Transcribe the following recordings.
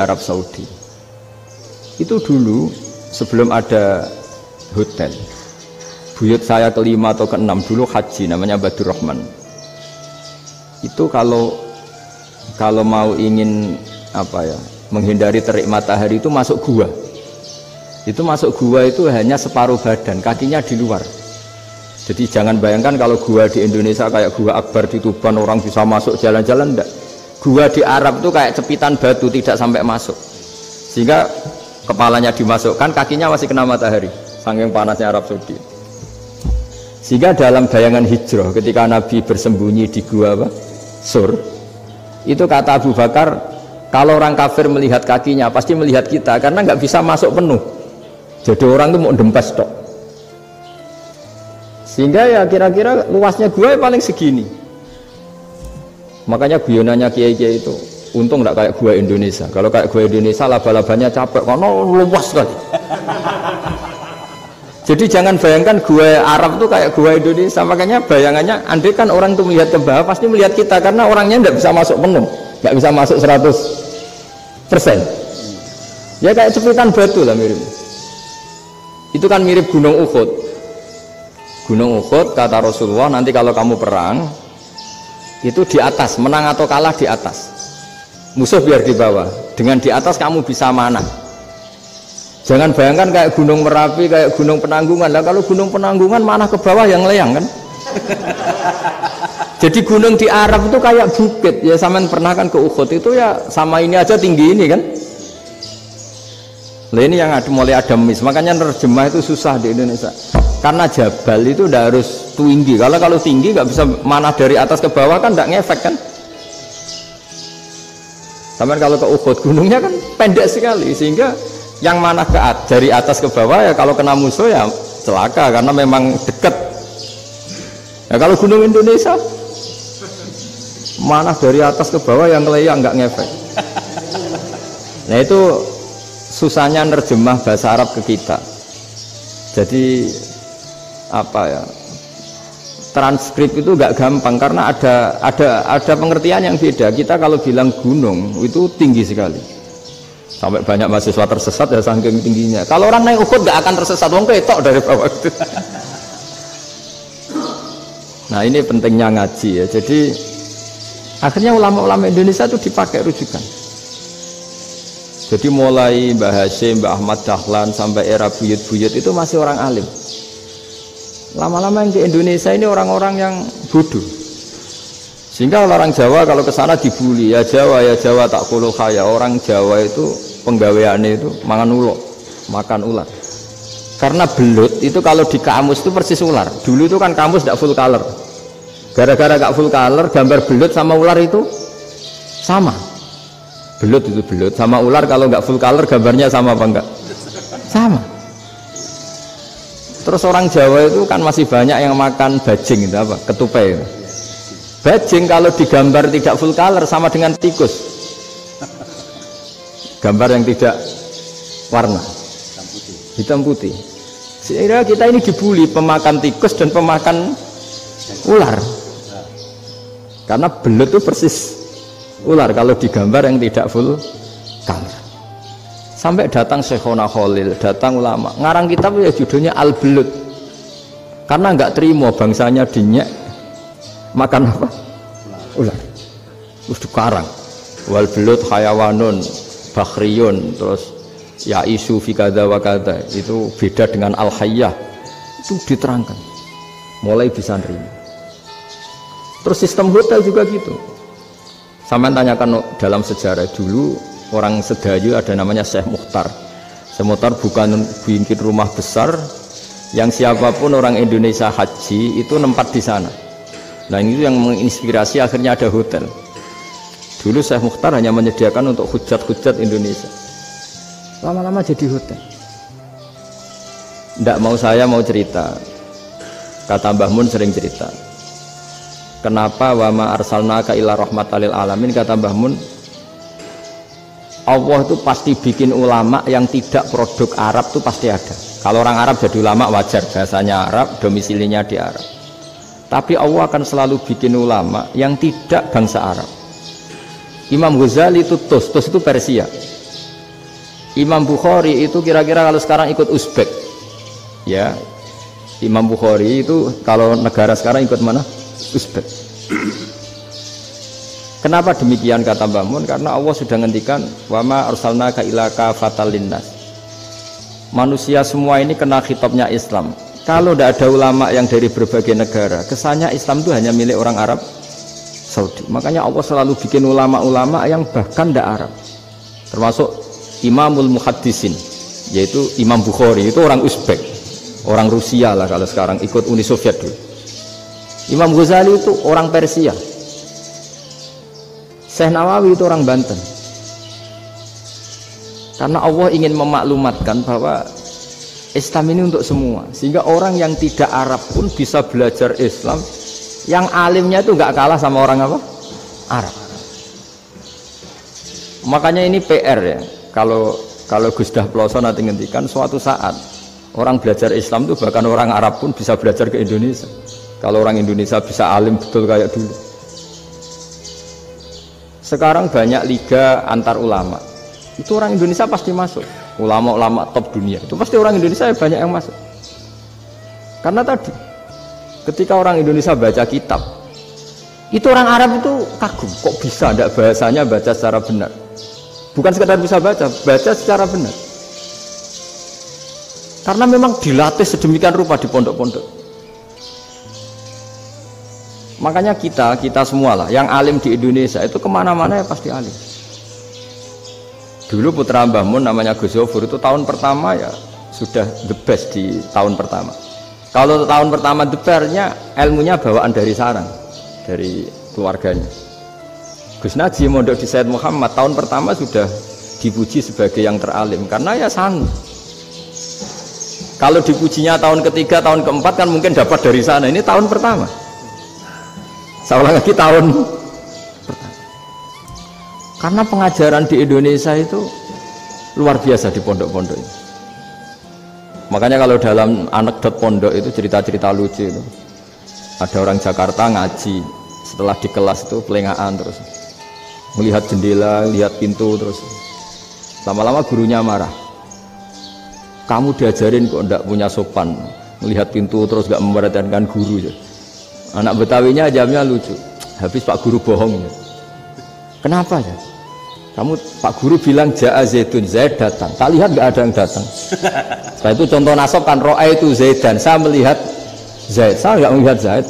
Arab Saudi. Itu dulu sebelum ada hotel. Buyut saya kelima atau keenam dulu haji, namanya Badur Rahman. Itu kalau mau ingin menghindari terik matahari itu masuk gua. Itu masuk gua itu hanya separuh badan, kakinya di luar. Jadi jangan bayangkan kalau gua di Indonesia kayak gua Akbar di Tuban orang bisa masuk jalan-jalan, enggak. Gua di Arab itu kayak cepitan batu, tidak sampai masuk. Sehingga kepalanya dimasukkan, kakinya masih kena matahari, saking panasnya Arab Saudi. Sehingga dalam bayangan hijrah ketika Nabi bersembunyi di gua Sur, itu kata Abu Bakar, kalau orang kafir melihat kakinya pasti melihat kita karena nggak bisa masuk penuh. Jadi orang itu mau dempes tok. Sehingga ya kira-kira luasnya gua paling segini. Makanya guyonannya kiai-kiai itu untung nggak kayak gua Indonesia. Kalau kayak gua Indonesia laba-labanya capek karena luas sekali. Jadi jangan bayangkan gua Arab tuh kayak gua Indonesia. Makanya bayangannya andai kan orang tuh melihat ke bawah pasti melihat kita karena orangnya nggak bisa masuk penuh, nggak bisa masuk 100%. Ya kayak cepitan batu lah mirip. Itu kan mirip Gunung Uhud. Gunung Uhud kata Rasulullah, nanti kalau kamu perang itu di atas, menang atau kalah di atas, musuh biar di bawah, dengan di atas kamu bisa manah. Jangan bayangkan kayak Gunung Merapi, kayak Gunung Penanggungan. Lah kalau Gunung Penanggungan manah ke bawah yang leyang kan. Jadi gunung di Arab itu kayak bukit ya, sampean pernah kan ke Uhud itu ya sama ini aja tinggi ini kan. Lah ini yang mulai ada mis, makanya nerjemah itu susah di Indonesia. Karena jabal itu tidak harus tinggi. Kalau tinggi nggak bisa manah dari atas ke bawah kan tidak ngefek kan. Sampai kalau ke Uhud gunungnya kan pendek sekali sehingga yang manah dari atas ke bawah ya kalau kena musuh ya celaka karena memang dekat. Ya kalau gunung Indonesia manah dari atas ke bawah yang leyang nggak ngefek. Nah itu susahnya nerjemah bahasa Arab ke kita. Jadi transkrip itu nggak gampang karena ada pengertian yang beda. Kita kalau bilang gunung itu tinggi sekali sampai banyak mahasiswa tersesat ya saking tingginya. Kalau orang naik Uhud nggak akan tersesat, wong ketok dari bawah itu. Nah ini pentingnya ngaji ya. Jadi akhirnya ulama-ulama Indonesia itu dipakai rujukan. Jadi mulai Mbah Hasyim, Mbah Ahmad Dahlan sampai era buyut-buyut itu masih orang alim. Lama-lama yang di Indonesia ini orang-orang yang bodoh. Sehingga orang Jawa kalau ke sana dibully, ya Jawa tak kulu kaya. Orang Jawa itu penggaweannya itu makan ular. Karena belut itu kalau di kamus itu persis ular. Dulu itu kan kamus tidak full color. Gara-gara gak full color, gambar belut sama ular itu sama. Belut itu belut sama ular kalau nggak full color gambarnya sama apa enggak? Sama. Terus orang Jawa itu kan masih banyak yang makan bajing itu apa? Ketupai. Bajing kalau digambar tidak full color sama dengan tikus. Gambar yang tidak warna. Hitam putih. Sehingga kita ini dibully pemakan tikus dan pemakan ular. Karena belut itu persis ular kalau digambar yang tidak full color. Sampai datang Syekhona Khalil, datang ulama ngarang kitab ya judulnya Al-Belut karena nggak terima bangsanya dinyek makan apa? Ular. Terus dikarang wal belut hayawanun bakhriyun, terus ya isu fi kadza wa kadza, itu beda dengan al-hayyah, itu diterangkan mulai bisa nerima. Terus sistem hotel juga gitu. Sampai tanyakan dalam sejarah dulu orang Sedayu ada namanya Syekh Mukhtar. Syekh Mukhtar bukan bikin rumah besar yang siapapun orang Indonesia haji itu nempat di sana. Nah ini yang menginspirasi akhirnya ada hotel. Dulu Syekh Mukhtar hanya menyediakan untuk hujat-hujat Indonesia. Lama-lama jadi hotel. Tidak mau saya mau cerita. Kata Mbah Mun sering cerita. Kenapa wa ma arsalnaka illa rahmatan lil alamin, kata Mbah Mun, Allah itu pasti bikin ulama yang tidak produk Arab itu pasti ada. Kalau orang Arab jadi ulama wajar, bahasanya Arab, domisilinya di Arab. Tapi Allah akan selalu bikin ulama yang tidak bangsa Arab. Imam Ghazali itu Tus itu Persia. Imam Bukhari itu kira-kira kalau sekarang ikut Uzbek, ya Imam Bukhari itu kalau negara sekarang ikut mana? Uzbek. Kenapa demikian kata Mbah Mun? Karena Allah sudah ngendikan wama arsalnaka illa kafatan linnas. Manusia semua ini kena khitabnya Islam. Kalau tidak ada ulama yang dari berbagai negara, kesannya Islam itu hanya milik orang Arab Saudi. Makanya Allah selalu bikin ulama-ulama yang bahkan tidak Arab. Termasuk Imamul Muhaddisin, yaitu Imam Bukhari, itu orang Uzbek, orang Rusia lah kalau sekarang, ikut Uni Soviet dulu. Imam Ghazali itu orang Persia. Syekh Nawawi itu orang Banten. Karena Allah ingin memaklumatkan bahwa Islam ini untuk semua, sehingga orang yang tidak Arab pun bisa belajar Islam. Yang alimnya itu nggak kalah sama orang apa? Arab. Makanya ini PR ya. Kalau Gus Dah Ploso nanti ngendikan suatu saat orang belajar Islam itu bahkan orang Arab pun bisa belajar ke Indonesia. Kalau orang Indonesia bisa alim betul kayak dulu. Sekarang banyak liga antar ulama. Itu orang Indonesia pasti masuk. Ulama-ulama top dunia itu pasti orang Indonesia banyak yang masuk. Karena tadi ketika orang Indonesia baca kitab, itu orang Arab itu kagum, kok bisa tidak bahasanya baca secara benar. Bukan sekedar bisa baca secara benar. Karena memang dilatih sedemikian rupa di pondok-pondok. Makanya kita semua lah, yang alim di Indonesia itu kemana-mana ya pasti alim. Dulu putra Mbah Mun namanya Gus Zofur itu tahun pertama ya sudah the best di tahun pertama. Kalau tahun pertama the best-nya ilmunya bawaan dari sarang, dari keluarganya. Gus Najih mondok di Sayyid Muhammad tahun pertama sudah dipuji sebagai yang teralim karena ya sanu. Kalau dipujinya tahun ketiga, tahun keempat kan mungkin dapat dari sana. Ini tahun pertama. Seolah lagi tahun pertama. Karena pengajaran di Indonesia itu luar biasa di pondok-pondok ini. Makanya kalau dalam anekdot pondok itu cerita-cerita lucu itu. Ada orang Jakarta ngaji, setelah di kelas itu pelengahan terus. Melihat jendela, lihat pintu terus. Lama-lama gurunya marah. Kamu diajarin kok enggak punya sopan, melihat pintu terus enggak memperhatikan guru. Anak Betawinya jawabnya lucu. Habis Pak Guru bohong. Kenapa ya? Kamu Pak Guru bilang Ja'a Zaidun, Zaid datang. Tak lihat enggak ada yang datang. Setelah itu contoh nasab kan ro'a itu Zaidan. Saya melihat Zaid, saya enggak melihat Zaid.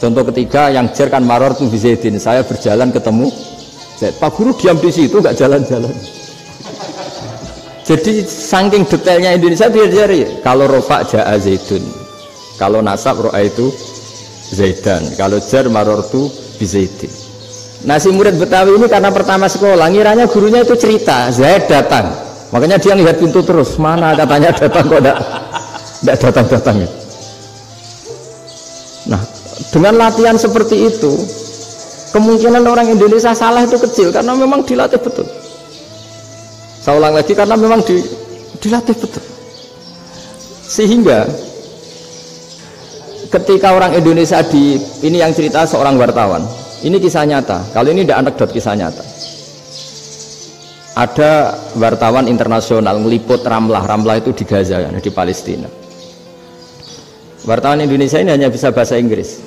Contoh ketiga yang jer kan maror tu Zaidin. Saya berjalan ketemu Zaid. Pak Guru diam di situ enggak jalan-jalan. Jadi saking detailnya Indonesia diajari. Kalau rofa Ja'a Zaidun, kalau nasab ro'a itu Zaidan, kalau jar marortu bizaidin. Nah si murid Betawi ini karena pertama sekolah ngiranya gurunya itu cerita Zaid datang, makanya dia lihat pintu terus, mana katanya datang kok tidak datang-datang. Nah dengan latihan seperti itu kemungkinan orang Indonesia salah itu kecil karena memang dilatih betul. Saya ulang lagi karena memang dilatih betul. Sehingga ketika orang Indonesia ini yang cerita seorang wartawan, ini kisah nyata. Kalau ini tidak anekdot, kisah nyata. Ada wartawan internasional meliput Ramlah itu di Gaza, di Palestina. Wartawan Indonesia ini hanya bisa bahasa Inggris.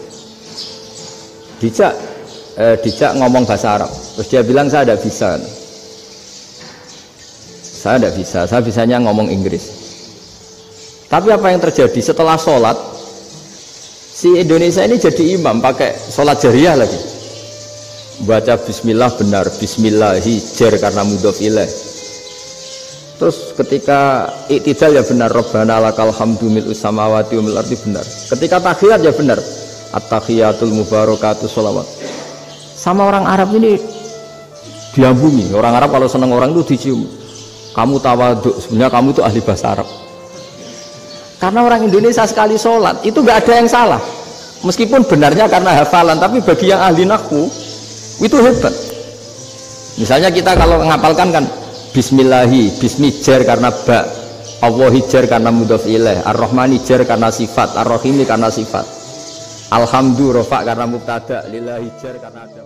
Dijak ngomong bahasa Arab. Terus dia bilang saya tidak bisa. Saya tidak bisa, saya bisanya ngomong Inggris. Tapi apa yang terjadi setelah sholat? Si Indonesia ini jadi imam pakai sholat jariyah lagi. Baca bismillah benar, bismillahi jar karena mudhof ilaih. Terus ketika iktidal ya benar, Rabbana lakal hamdu mil'us samawati wa mil ardi benar. Ketika tahiyat ya benar, at-tahiyatul mubarakatuh sholawat. Sama orang Arab ini diambungi. Orang Arab kalau senang orang itu dicium. Kamu tawaduk, sebenarnya kamu itu ahli bahasa Arab. Karena orang Indonesia sekali sholat itu nggak ada yang salah, meskipun benarnya karena hafalan, tapi bagi yang ahli nahwu itu hebat. Misalnya kita kalau menghafalkan kan Bismillahi, Bismi jar karena ba, Allahi jar karena mudhof ilaih, Ar-Rahmani jar karena sifat, Ar-Rahimi karena sifat, Alhamdu rofa karena mubtada, Lillahi jar karena ada.